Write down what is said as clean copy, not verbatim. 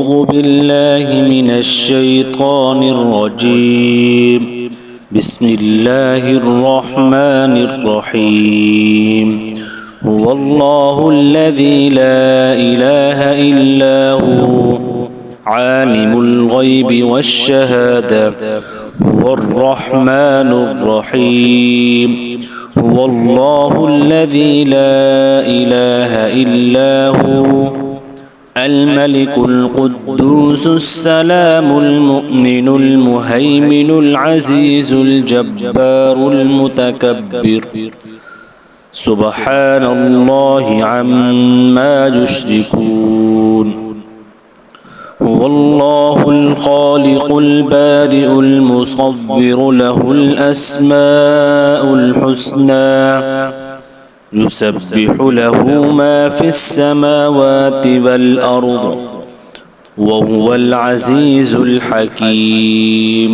أعوذ بالله من الشيطان الرجيم. بسم الله الرحمن الرحيم. هو الله الذي لا إله إلا هو عالم الغيب والشهادة هو الرحمن الرحيم. هو الله الذي لا إله إلا هو الملك القدوس السلام المؤمن المهيمن العزيز الجبار المتكبر سبحان الله عما يشركون. هو الله الخالق البارئ المصور له الأسماء الحسنى يسبح له ما في السماوات والأرض وهو العزيز الحكيم.